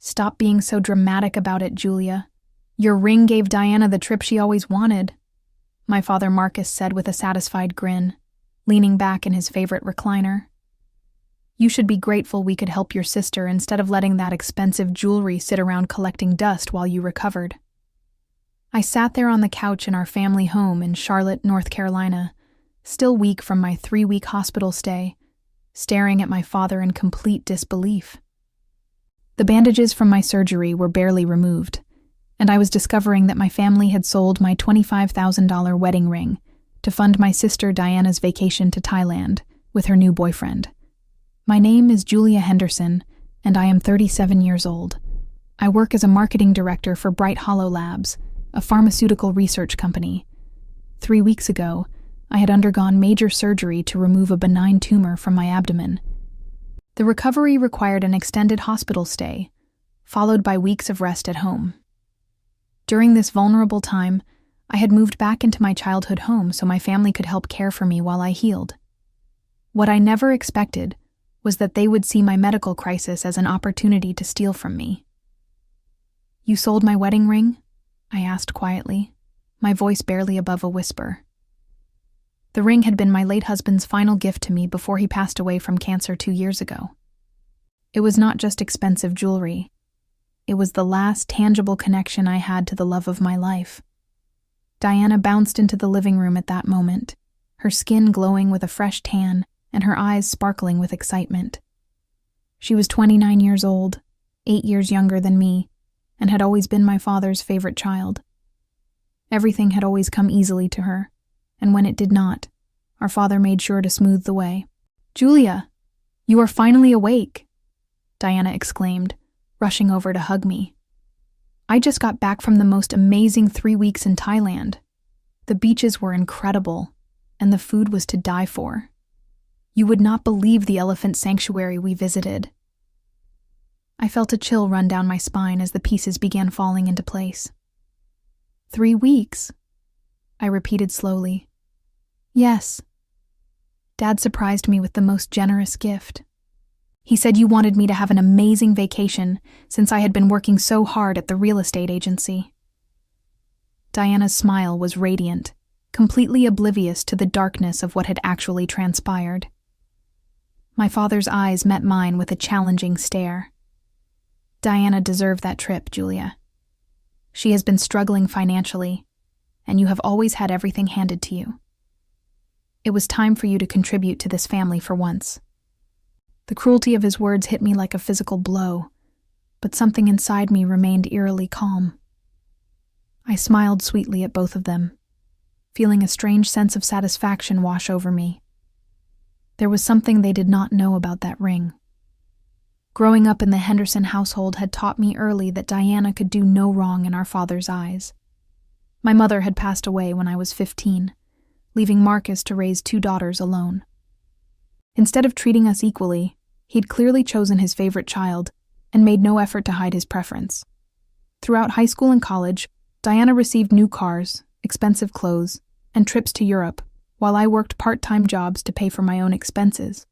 Stop being so dramatic about it, Julia. Your ring gave Diana the trip she always wanted, my father Marcus said with a satisfied grin, leaning back in his favorite recliner. You should be grateful we could help your sister instead of letting that expensive jewelry sit around collecting dust while you recovered. I sat there on the couch in our family home in Charlotte, North Carolina, still weak from my 3-week hospital stay, staring at my father in complete disbelief. The bandages from my surgery were barely removed, and I was discovering that my family had sold my $25,000 wedding ring to fund my sister Diana's vacation to Thailand with her new boyfriend. My name is Julia Henderson, and I am 37 years old. I work as a marketing director for Bright Hollow Labs, a pharmaceutical research company. 3 weeks ago, I had undergone major surgery to remove a benign tumor from my abdomen. The recovery required an extended hospital stay, followed by weeks of rest at home. During this vulnerable time, I had moved back into my childhood home so my family could help care for me while I healed. What I never expected was that they would see my medical crisis as an opportunity to steal from me. You sold my wedding ring? I asked quietly, my voice barely above a whisper. The ring had been my late husband's final gift to me before he passed away from cancer 2 years ago. It was not just expensive jewelry. It was the last tangible connection I had to the love of my life. Diana bounced into the living room at that moment, her skin glowing with a fresh tan and her eyes sparkling with excitement. She was 29 years old, 8 years younger than me, and had always been my father's favorite child. Everything had always come easily to her, and when it did not, our father made sure to smooth the way. "Julia, you are finally awake," Diana exclaimed, rushing over to hug me. "I just got back from the most amazing 3 weeks in Thailand. The beaches were incredible, and the food was to die for. You would not believe the elephant sanctuary we visited." I felt a chill run down my spine as the pieces began falling into place. 3 weeks? I repeated slowly. Yes. Dad surprised me with the most generous gift. He said you wanted me to have an amazing vacation since I had been working so hard at the real estate agency. Diana's smile was radiant, completely oblivious to the darkness of what had actually transpired. My father's eyes met mine with a challenging stare. Diana deserved that trip, Julia. She has been struggling financially, and you have always had everything handed to you. It was time for you to contribute to this family for once. The cruelty of his words hit me like a physical blow, but something inside me remained eerily calm. I smiled sweetly at both of them, feeling a strange sense of satisfaction wash over me. There was something they did not know about that ring. Growing up in the Henderson household had taught me early that Diana could do no wrong in our father's eyes. My mother had passed away when I was 15, leaving Marcus to raise 2 daughters alone. Instead of treating us equally, he'd clearly chosen his favorite child and made no effort to hide his preference. Throughout high school and college, Diana received new cars, expensive clothes, and trips to Europe, while I worked part-time jobs to pay for my own expenses.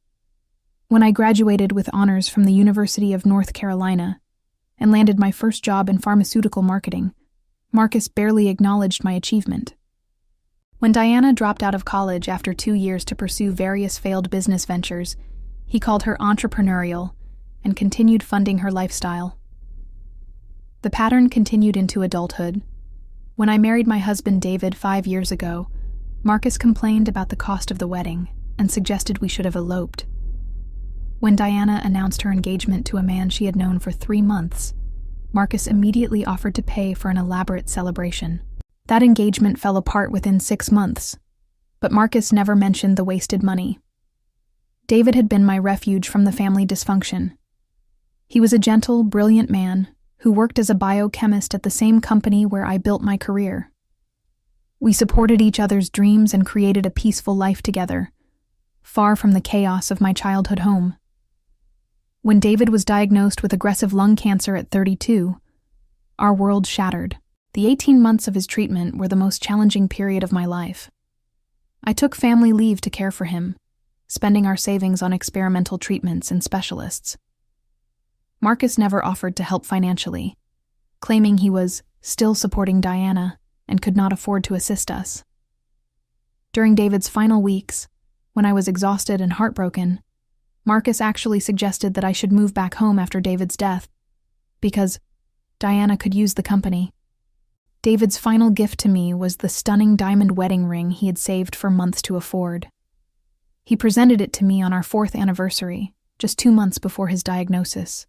When I graduated with honors from the University of North Carolina and landed my first job in pharmaceutical marketing, Marcus barely acknowledged my achievement. When Diana dropped out of college after 2 years to pursue various failed business ventures, he called her entrepreneurial and continued funding her lifestyle. The pattern continued into adulthood. When I married my husband David 5 years ago, Marcus complained about the cost of the wedding and suggested we should have eloped. When Diana announced her engagement to a man she had known for 3 months, Marcus immediately offered to pay for an elaborate celebration. That engagement fell apart within 6 months, but Marcus never mentioned the wasted money. David had been my refuge from the family dysfunction. He was a gentle, brilliant man who worked as a biochemist at the same company where I built my career. We supported each other's dreams and created a peaceful life together, far from the chaos of my childhood home. When David was diagnosed with aggressive lung cancer at 32, our world shattered. The 18 months of his treatment were the most challenging period of my life. I took family leave to care for him, spending our savings on experimental treatments and specialists. Marcus never offered to help financially, claiming he was still supporting Diana and could not afford to assist us. During David's final weeks, when I was exhausted and heartbroken, Marcus actually suggested that I should move back home after David's death, because Diana could use the company. David's final gift to me was the stunning diamond wedding ring he had saved for months to afford. He presented it to me on our 4th anniversary, just 2 months before his diagnosis.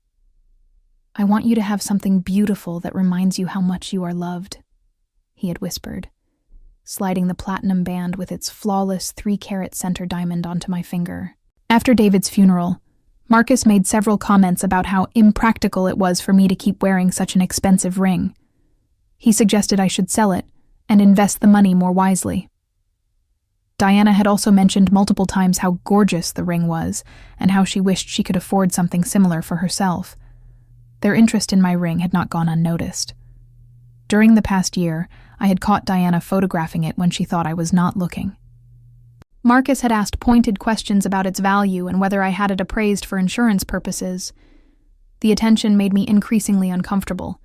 "I want you to have something beautiful that reminds you how much you are loved," he had whispered, sliding the platinum band with its flawless 3-carat center diamond onto my finger. After David's funeral, Marcus made several comments about how impractical it was for me to keep wearing such an expensive ring. He suggested I should sell it and invest the money more wisely. Diana had also mentioned multiple times how gorgeous the ring was and how she wished she could afford something similar for herself. Their interest in my ring had not gone unnoticed. During the past year, I had caught Diana photographing it when she thought I was not looking. Marcus had asked pointed questions about its value and whether I had it appraised for insurance purposes. The attention made me increasingly uncomfortable,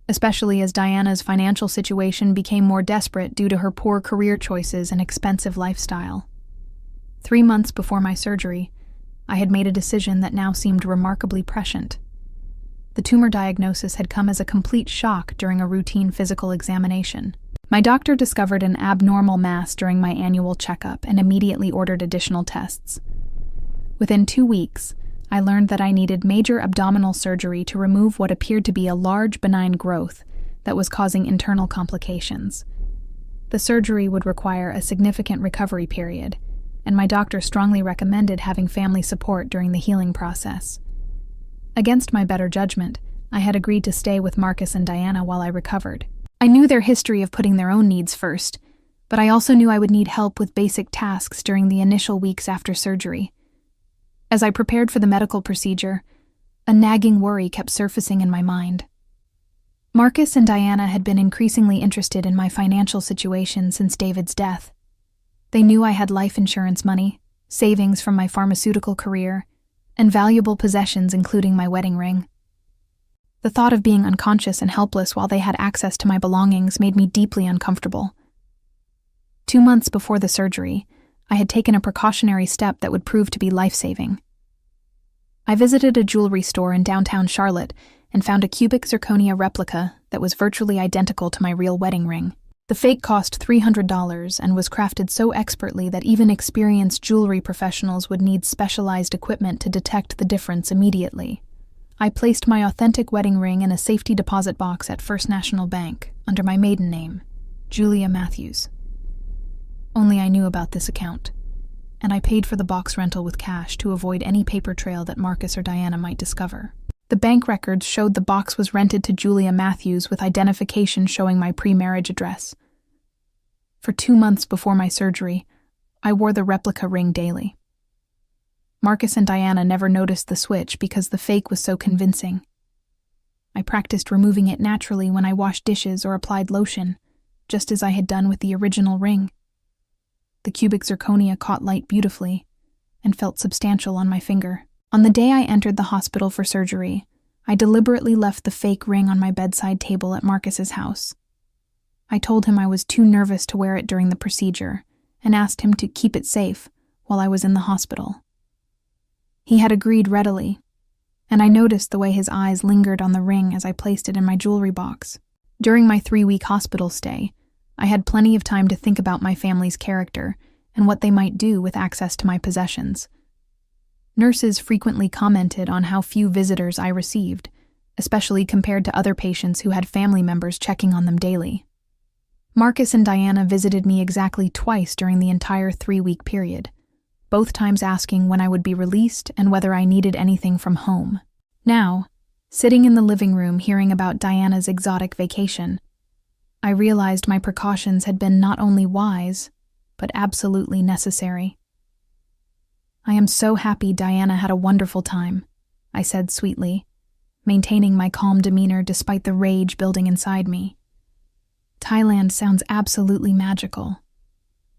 especially as Diana's financial situation became more desperate due to her poor career choices and expensive lifestyle. 3 months before my surgery, I had made a decision that now seemed remarkably prescient. The tumor diagnosis had come as a complete shock during a routine physical examination. My doctor discovered an abnormal mass during my annual checkup and immediately ordered additional tests. Within 2 weeks, I learned that I needed major abdominal surgery to remove what appeared to be a large benign growth that was causing internal complications. The surgery would require a significant recovery period, and my doctor strongly recommended having family support during the healing process. Against my better judgment, I had agreed to stay with Marcus and Diana while I recovered. I knew their history of putting their own needs first, but I also knew I would need help with basic tasks during the initial weeks after surgery. As I prepared for the medical procedure, a nagging worry kept surfacing in my mind. Marcus and Diana had been increasingly interested in my financial situation since David's death. They knew I had life insurance money, savings from my pharmaceutical career, and valuable possessions including my wedding ring. The thought of being unconscious and helpless while they had access to my belongings made me deeply uncomfortable. 2 months before the surgery, I had taken a precautionary step that would prove to be life-saving. I visited a jewelry store in downtown Charlotte and found a cubic zirconia replica that was virtually identical to my real wedding ring. The fake cost $300 and was crafted so expertly that even experienced jewelry professionals would need specialized equipment to detect the difference immediately. I placed my authentic wedding ring in a safety deposit box at First National Bank under my maiden name, Julia Matthews. Only I knew about this account, and I paid for the box rental with cash to avoid any paper trail that Marcus or Diana might discover. The bank records showed the box was rented to Julia Matthews with identification showing my pre-marriage address. For 2 months before my surgery, I wore the replica ring daily. Marcus and Diana never noticed the switch because the fake was so convincing. I practiced removing it naturally when I washed dishes or applied lotion, just as I had done with the original ring. The cubic zirconia caught light beautifully and felt substantial on my finger. On the day I entered the hospital for surgery, I deliberately left the fake ring on my bedside table at Marcus's house. I told him I was too nervous to wear it during the procedure and asked him to keep it safe while I was in the hospital. He had agreed readily, and I noticed the way his eyes lingered on the ring as I placed it in my jewelry box. During my 3-week hospital stay, I had plenty of time to think about my family's character and what they might do with access to my possessions. Nurses frequently commented on how few visitors I received, especially compared to other patients who had family members checking on them daily. Marcus and Diana visited me exactly twice during the entire 3-week period, both times asking when I would be released and whether I needed anything from home. Now, sitting in the living room hearing about Diana's exotic vacation, I realized my precautions had been not only wise, but absolutely necessary. "I am so happy Diana had a wonderful time," I said sweetly, maintaining my calm demeanor despite the rage building inside me. "Thailand sounds absolutely magical.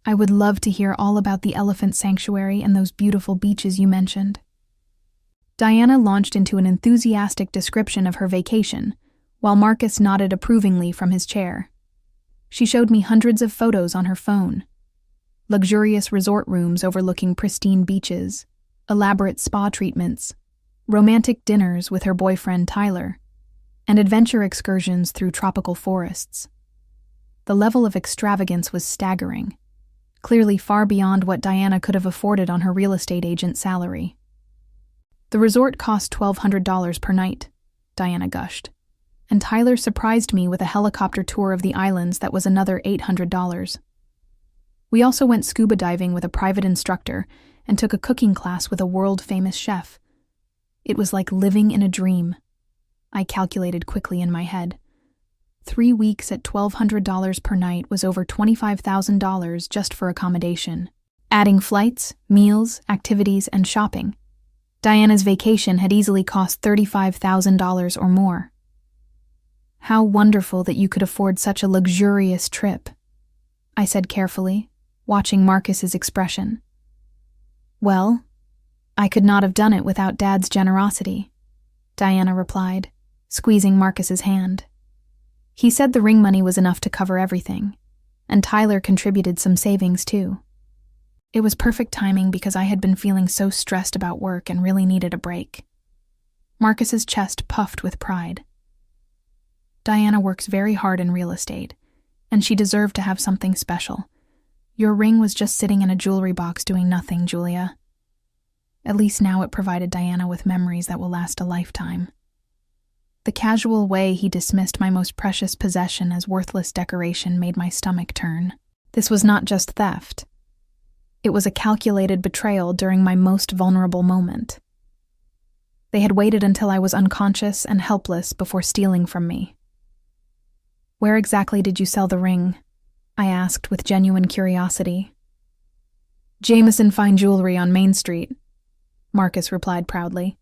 I would love to hear all about the elephant sanctuary and those beautiful beaches you mentioned." Diana launched into an enthusiastic description of her vacation, while Marcus nodded approvingly from his chair. She showed me hundreds of photos on her phone. Luxurious resort rooms overlooking pristine beaches, elaborate spa treatments, romantic dinners with her boyfriend Tyler, and adventure excursions through tropical forests. The level of extravagance was staggering, clearly far beyond what Diana could have afforded on her real estate agent salary. The resort cost $1,200 per night, Diana gushed, and Tyler surprised me with a helicopter tour of the islands that was another $800. We also went scuba diving with a private instructor and took a cooking class with a world-famous chef. It was like living in a dream. I calculated quickly in my head. 3 weeks at $1,200 per night was over $25,000 just for accommodation. Adding flights, meals, activities, and shopping, Diana's vacation had easily cost $35,000 or more. How wonderful that you could afford such a luxurious trip, I said carefully, watching Marcus's expression. Well, I could not have done it without Dad's generosity, Diana replied, squeezing Marcus's hand. He said the ring money was enough to cover everything, and Tyler contributed some savings too. It was perfect timing because I had been feeling so stressed about work and really needed a break. Marcus's chest puffed with pride. Diana works very hard in real estate, and she deserved to have something special. Your ring was just sitting in a jewelry box doing nothing, Julia. At least now it provided Diana with memories that will last a lifetime. The casual way he dismissed my most precious possession as worthless decoration made my stomach turn. This was not just theft. It was a calculated betrayal during my most vulnerable moment. They had waited until I was unconscious and helpless before stealing from me. Where exactly did you sell the ring? I asked with genuine curiosity. Jameson Fine Jewelry on Main Street, Marcus replied proudly.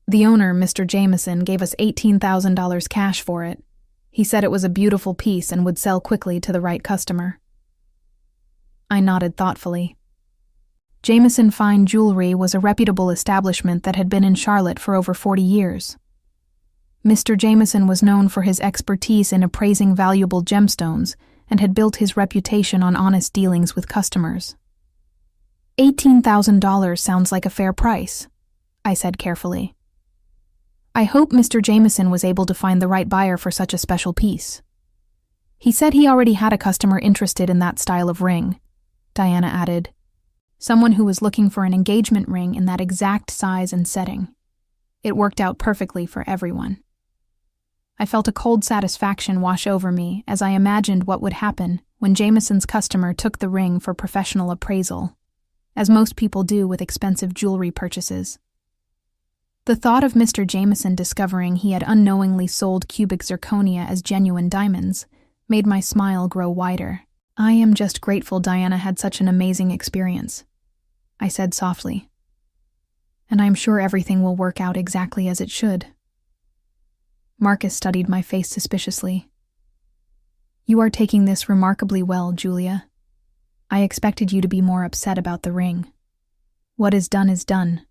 The owner, Mr. Jameson, gave us $18,000 cash for it. He said it was a beautiful piece and would sell quickly to the right customer. I nodded thoughtfully. Jameson Fine Jewelry was a reputable establishment that had been in Charlotte for over 40 years. Mr. Jameson was known for his expertise in appraising valuable gemstones and had built his reputation on honest dealings with customers. $18,000 sounds like a fair price, I said carefully. I hope Mr. Jameson was able to find the right buyer for such a special piece. He said he already had a customer interested in that style of ring, Diana added. Someone who was looking for an engagement ring in that exact size and setting. It worked out perfectly for everyone. I felt a cold satisfaction wash over me as I imagined what would happen when Jameson's customer took the ring for professional appraisal, as most people do with expensive jewelry purchases. The thought of Mr. Jameson discovering he had unknowingly sold cubic zirconia as genuine diamonds made my smile grow wider. I am just grateful Diana had such an amazing experience, I said softly. And I'm sure everything will work out exactly as it should. Marcus studied my face suspiciously. You are taking this remarkably well, Julia. I expected you to be more upset about the ring. What is done,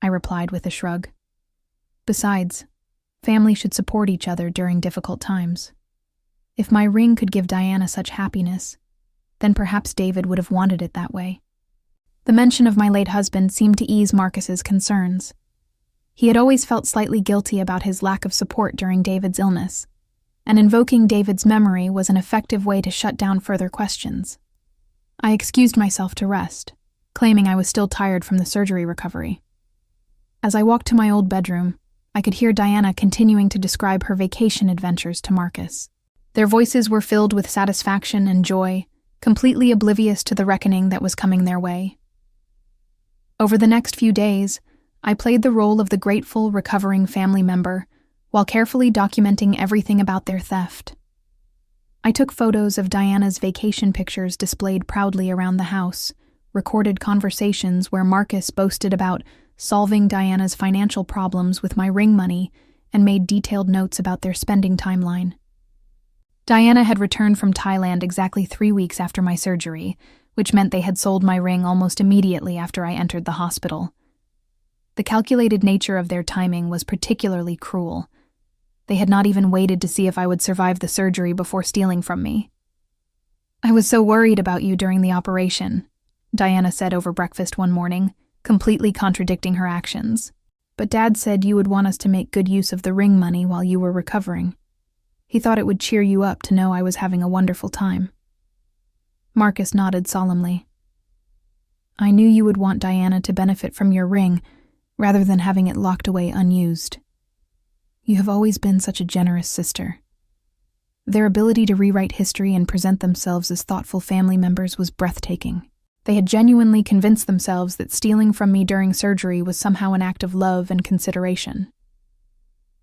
I replied with a shrug. Besides, family should support each other during difficult times. If my ring could give Diana such happiness, then perhaps David would have wanted it that way. The mention of my late husband seemed to ease Marcus's concerns. He had always felt slightly guilty about his lack of support during David's illness, and invoking David's memory was an effective way to shut down further questions. I excused myself to rest, claiming I was still tired from the surgery recovery. As I walked to my old bedroom, I could hear Diana continuing to describe her vacation adventures to Marcus. Their voices were filled with satisfaction and joy, completely oblivious to the reckoning that was coming their way. Over the next few days, I played the role of the grateful, recovering family member while carefully documenting everything about their theft. I took photos of Diana's vacation pictures displayed proudly around the house, recorded conversations where Marcus boasted about solving Diana's financial problems with my ring money, and made detailed notes about their spending timeline. Diana had returned from Thailand exactly 3 weeks after my surgery, which meant they had sold my ring almost immediately after I entered the hospital. The calculated nature of their timing was particularly cruel. They had not even waited to see if I would survive the surgery before stealing from me. "I was so worried about you during the operation," Diana said over breakfast one morning, completely contradicting her actions. "But Dad said you would want us to make good use of the ring money while you were recovering. He thought it would cheer you up to know I was having a wonderful time." Marcus nodded solemnly. "I knew you would want Diana to benefit from your ring, rather than having it locked away unused. You have always been such a generous sister." Their ability to rewrite history and present themselves as thoughtful family members was breathtaking. They had genuinely convinced themselves that stealing from me during surgery was somehow an act of love and consideration.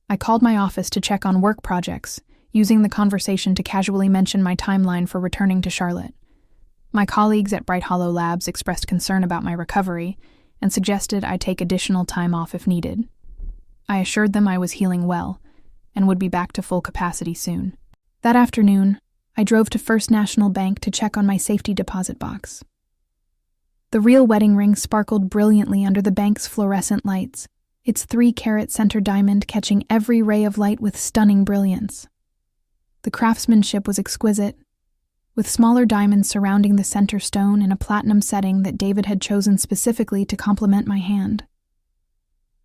I called my office to check on work projects, using the conversation to casually mention my timeline for returning to Charlotte. My colleagues at Bright Hollow Labs expressed concern about my recovery and suggested I take additional time off if needed. I assured them I was healing well and would be back to full capacity soon. That afternoon, I drove to First National Bank to check on my safety deposit box. The real wedding ring sparkled brilliantly under the bank's fluorescent lights, its 3-carat center diamond catching every ray of light with stunning brilliance. The craftsmanship was exquisite, with smaller diamonds surrounding the center stone in a platinum setting that David had chosen specifically to complement my hand.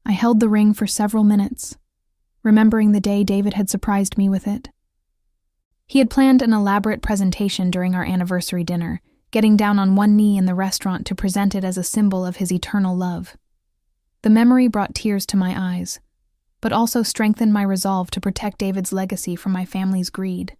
I held the ring for several minutes, remembering the day David had surprised me with it. He had planned an elaborate presentation during our anniversary dinner, getting down on one knee in the restaurant to present it as a symbol of his eternal love. The memory brought tears to my eyes, but also strengthened my resolve to protect David's legacy from my family's greed.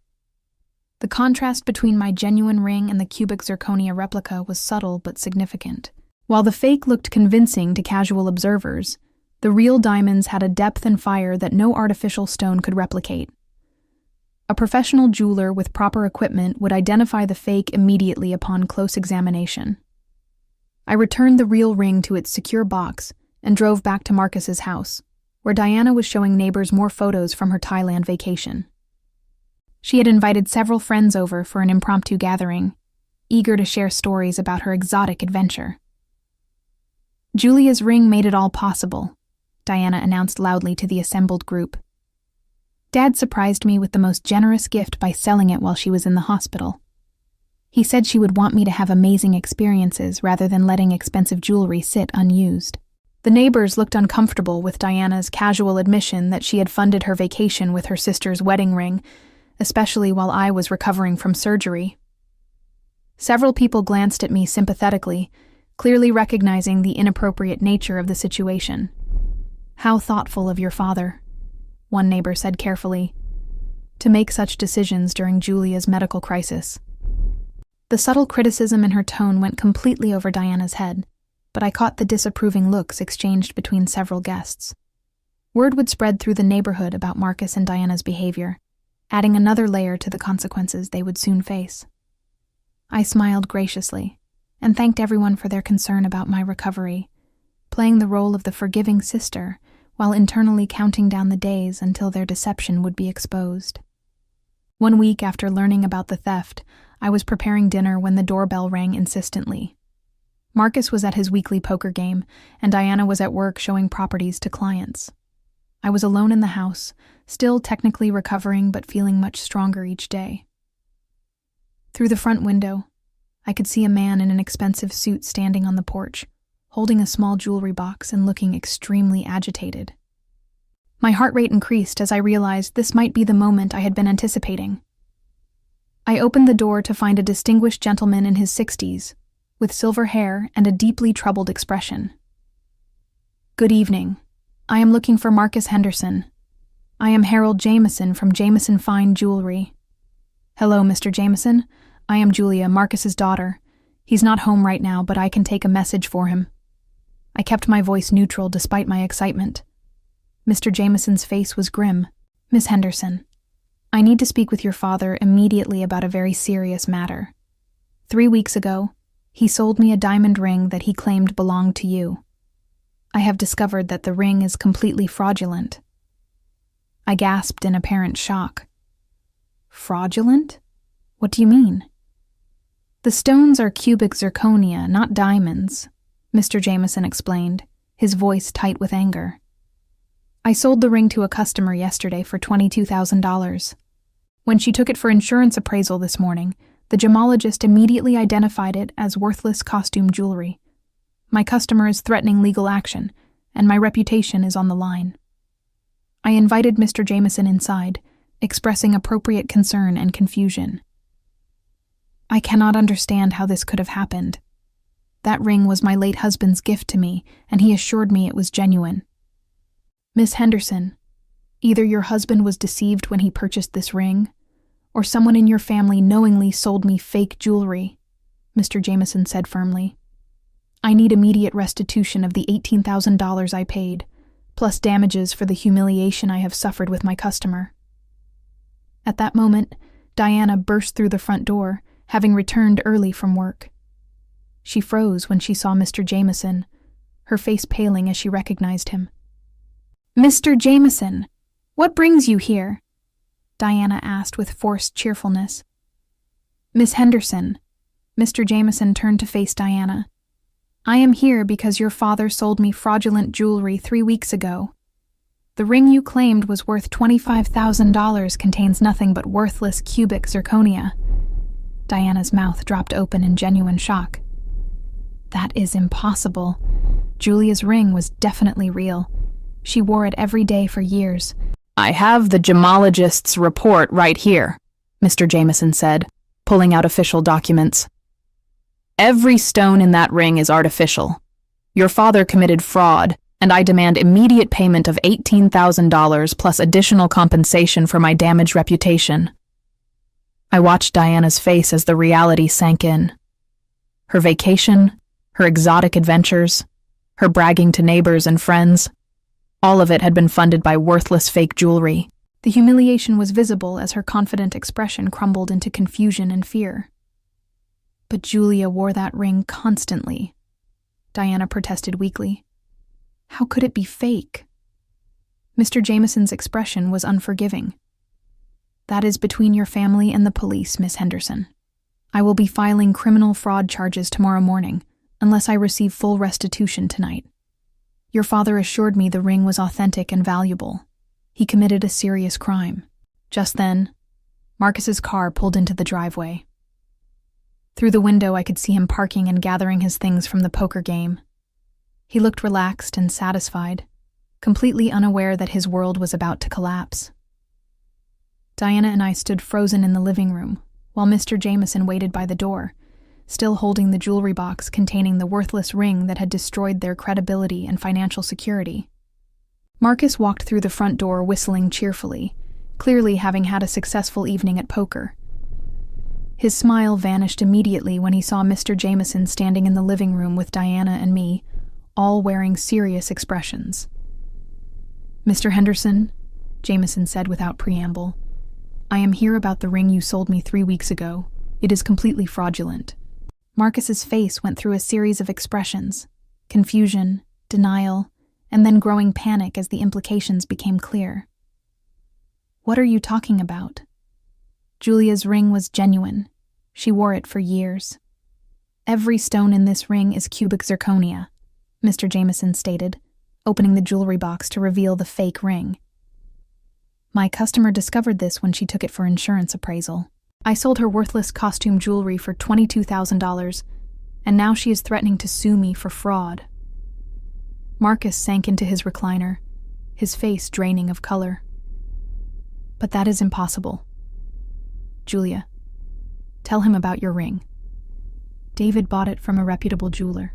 The contrast between my genuine ring and the cubic zirconia replica was subtle but significant. While the fake looked convincing to casual observers, the real diamonds had a depth and fire that no artificial stone could replicate. A professional jeweler with proper equipment would identify the fake immediately upon close examination. I returned the real ring to its secure box and drove back to Marcus's house, where Diana was showing neighbors more photos from her Thailand vacation. She had invited several friends over for an impromptu gathering, eager to share stories about her exotic adventure. "Julia's ring made it all possible," Diana announced loudly to the assembled group. "Dad surprised me with the most generous gift by selling it while she was in the hospital. He said she would want me to have amazing experiences rather than letting expensive jewelry sit unused." The neighbors looked uncomfortable with Diana's casual admission that she had funded her vacation with her sister's wedding ring, especially while I was recovering from surgery. Several people glanced at me sympathetically, clearly recognizing the inappropriate nature of the situation. "How thoughtful of your father," one neighbor said carefully, "to make such decisions during Julia's medical crisis." The subtle criticism in her tone went completely over Diana's head, but I caught the disapproving looks exchanged between several guests. Word would spread through the neighborhood about Marcus and Diana's behavior, adding another layer to the consequences they would soon face. I smiled graciously and thanked everyone for their concern about my recovery, playing the role of the forgiving sister while internally counting down the days until their deception would be exposed. 1 week after learning about the theft, I was preparing dinner when the doorbell rang insistently. Marcus was at his weekly poker game, and Diana was at work showing properties to clients. I was alone in the house, still technically recovering but feeling much stronger each day. Through the front window, I could see a man in an expensive suit standing on the porch, holding a small jewelry box and looking extremely agitated. My heart rate increased as I realized this might be the moment I had been anticipating. I opened the door to find a distinguished gentleman in his 60s, with silver hair and a deeply troubled expression. "Good evening. I am looking for Marcus Henderson. I am Harold Jameson from Jameson Fine Jewelry." "Hello, Mr. Jameson. I am Julia, Marcus's daughter. He's not home right now, but I can take a message for him." I kept my voice neutral despite my excitement. Mr. Jameson's face was grim. "Miss Henderson, I need to speak with your father immediately about a very serious matter. 3 weeks ago, he sold me a diamond ring that he claimed belonged to you. I have discovered that the ring is completely fraudulent." I gasped in apparent shock. "Fraudulent? What do you mean?" "The stones are cubic zirconia, not diamonds," Mr. Jameson explained, his voice tight with anger. "I sold the ring to a customer yesterday for $22,000. When she took it for insurance appraisal this morning, the gemologist immediately identified it as worthless costume jewelry. My customer is threatening legal action, and my reputation is on the line." I invited Mr. Jameson inside, expressing appropriate concern and confusion. "I cannot understand how this could have happened. That ring was my late husband's gift to me, and he assured me it was genuine." "Miss Henderson, either your husband was deceived when he purchased this ring, or someone in your family knowingly sold me fake jewelry," Mr. Jameson said firmly. "I need immediate restitution of the $18,000 I paid, plus damages for the humiliation I have suffered with my customer." At that moment, Diana burst through the front door, having returned early from work. She froze when she saw Mr. Jameson, her face paling as she recognized him. "Mr. Jameson, what brings you here?" Diana asked with forced cheerfulness. "Miss Henderson," Mr. Jameson turned to face Diana, "I am here because your father sold me fraudulent jewelry 3 weeks ago. The ring you claimed was worth $25,000 contains nothing but worthless cubic zirconia." Diana's mouth dropped open in genuine shock. "That is impossible. Julia's ring was definitely real. She wore it every day for years." "I have the gemologist's report right here," Mr. Jameson said, pulling out official documents. "Every stone in that ring is artificial. Your father committed fraud, and I demand immediate payment of $18,000 plus additional compensation for my damaged reputation." I watched Diana's face as the reality sank in. Her vacation, her exotic adventures, her bragging to neighbors and friends, all of it had been funded by worthless fake jewelry. The humiliation was visible as her confident expression crumbled into confusion and fear. "But Julia wore that ring constantly," Diana protested weakly. "How could it be fake?" Mr. Jameson's expression was unforgiving. "That is between your family and the police, Miss Henderson. I will be filing criminal fraud charges tomorrow morning, unless I receive full restitution tonight. Your father assured me the ring was authentic and valuable. He committed a serious crime." Just then, Marcus's car pulled into the driveway. Through the window, I could see him parking and gathering his things from the poker game. He looked relaxed and satisfied, completely unaware that his world was about to collapse. Diana and I stood frozen in the living room, while Mr. Jameson waited by the door, still holding the jewelry box containing the worthless ring that had destroyed their credibility and financial security. Marcus walked through the front door whistling cheerfully, clearly having had a successful evening at poker. His smile vanished immediately when he saw Mr. Jameson standing in the living room with Diana and me, all wearing serious expressions. "Mr. Henderson," Jameson said without preamble, "I am here about the ring you sold me 3 weeks ago. It is completely fraudulent." Marcus's face went through a series of expressions: confusion, denial, and then growing panic as the implications became clear. "What are you talking about?" "Julia's ring was genuine. She wore it for years. Every stone in this ring is cubic zirconia," Mr. Jameson stated, opening the jewelry box to reveal the fake ring. "My customer discovered this when she took it for insurance appraisal. I sold her worthless costume jewelry for $22,000, and now she is threatening to sue me for fraud." Marcus sank into his recliner, his face draining of color. "But that is impossible. Julia, tell him about your ring. David bought it from a reputable jeweler."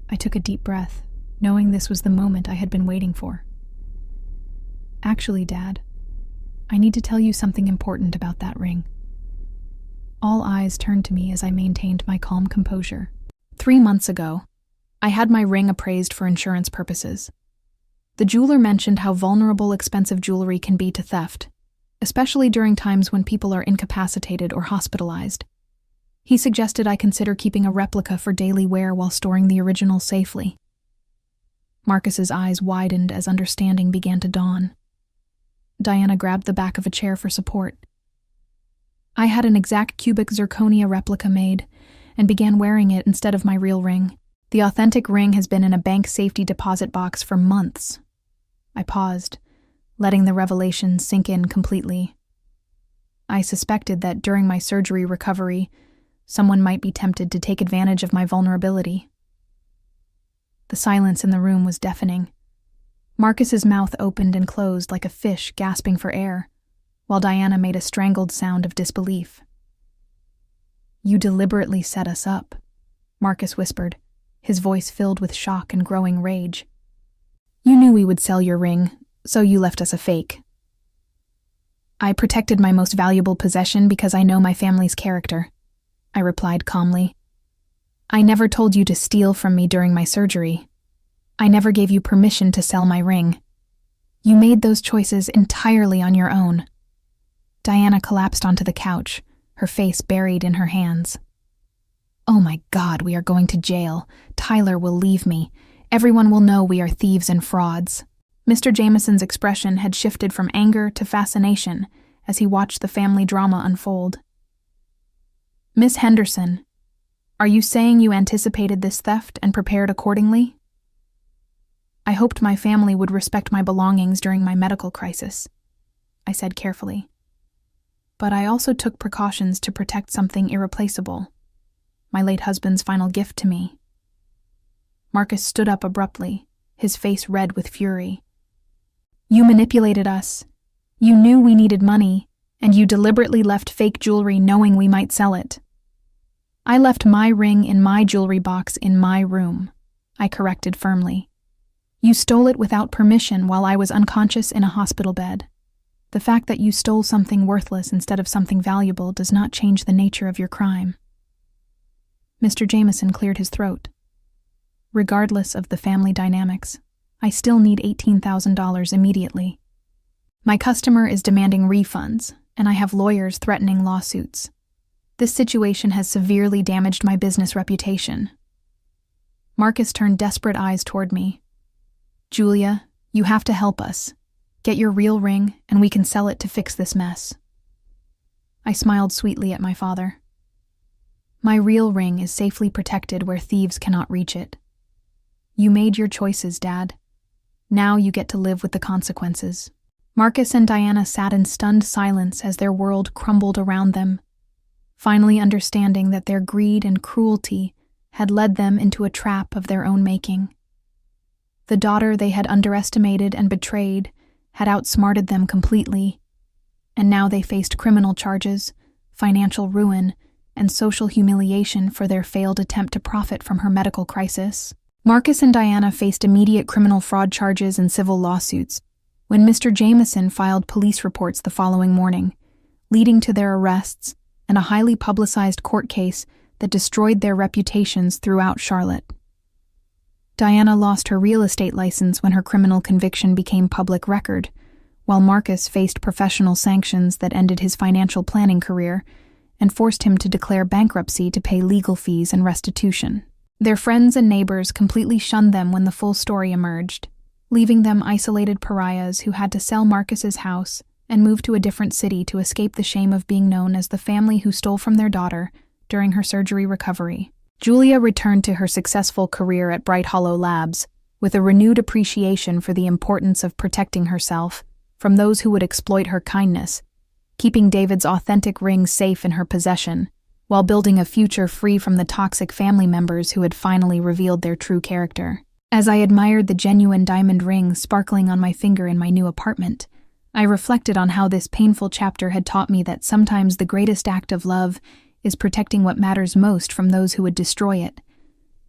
I took a deep breath, knowing this was the moment I had been waiting for. "Actually, Dad, I need to tell you something important about that ring." All eyes turned to me as I maintained my calm composure. 3 months ago, I had my ring appraised for insurance purposes. The jeweler mentioned how vulnerable expensive jewelry can be to theft, especially during times when people are incapacitated or hospitalized. He suggested I consider keeping a replica for daily wear while storing the original safely. Marcus's eyes widened as understanding began to dawn. Diana grabbed the back of a chair for support. I had an exact cubic zirconia replica made and began wearing it instead of my real ring. The authentic ring has been in a bank safety deposit box for months. I paused, letting the revelation sink in completely. I suspected that during my surgery recovery, someone might be tempted to take advantage of my vulnerability. The silence in the room was deafening. Marcus's mouth opened and closed like a fish gasping for air, while Diana made a strangled sound of disbelief. "You deliberately set us up," Marcus whispered, his voice filled with shock and growing rage. "You knew we would sell your ring, so you left us a fake." "I protected my most valuable possession because I know my family's character," I replied calmly. "I never told you to steal from me during my surgery. I never gave you permission to sell my ring. You made those choices entirely on your own." Diana collapsed onto the couch, her face buried in her hands. "Oh my God, we are going to jail. Tyler will leave me. Everyone will know we are thieves and frauds." Mr. Jameson's expression had shifted from anger to fascination as he watched the family drama unfold. "Miss Henderson, are you saying you anticipated this theft and prepared accordingly?" "I hoped my family would respect my belongings during my medical crisis," I said carefully. "But I also took precautions to protect something irreplaceable, my late husband's final gift to me." Marcus stood up abruptly, his face red with fury. "You manipulated us. You knew we needed money, and you deliberately left fake jewelry knowing we might sell it." "I left my ring in my jewelry box in my room," I corrected firmly. "You stole it without permission while I was unconscious in a hospital bed. The fact that you stole something worthless instead of something valuable does not change the nature of your crime." Mr. Jameson cleared his throat. "Regardless of the family dynamics, I still need $18,000 immediately. My customer is demanding refunds, and I have lawyers threatening lawsuits. This situation has severely damaged my business reputation." Marcus turned desperate eyes toward me. "Julia, you have to help us. Get your real ring, and we can sell it to fix this mess." I smiled sweetly at my father. "My real ring is safely protected where thieves cannot reach it. You made your choices, Dad. Now you get to live with the consequences." Marcus and Diana sat in stunned silence as their world crumbled around them, finally understanding that their greed and cruelty had led them into a trap of their own making. The daughter they had underestimated and betrayed had outsmarted them completely, and now they faced criminal charges, financial ruin, and social humiliation for their failed attempt to profit from her medical crisis. Marcus and Diana faced immediate criminal fraud charges and civil lawsuits when Mr. Jameson filed police reports the following morning, leading to their arrests and a highly publicized court case that destroyed their reputations throughout Charlotte. Diana lost her real estate license when her criminal conviction became public record, while Marcus faced professional sanctions that ended his financial planning career and forced him to declare bankruptcy to pay legal fees and restitution. Their friends and neighbors completely shunned them when the full story emerged, leaving them isolated pariahs who had to sell Marcus's house and move to a different city to escape the shame of being known as the family who stole from their daughter during her surgery recovery. Julia returned to her successful career at Bright Hollow Labs with a renewed appreciation for the importance of protecting herself from those who would exploit her kindness, keeping David's authentic ring safe in her possession, while building a future free from the toxic family members who had finally revealed their true character. As I admired the genuine diamond ring sparkling on my finger in my new apartment, I reflected on how this painful chapter had taught me that sometimes the greatest act of love is protecting what matters most from those who would destroy it,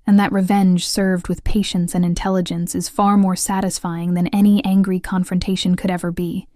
and that revenge served with patience and intelligence is far more satisfying than any angry confrontation could ever be.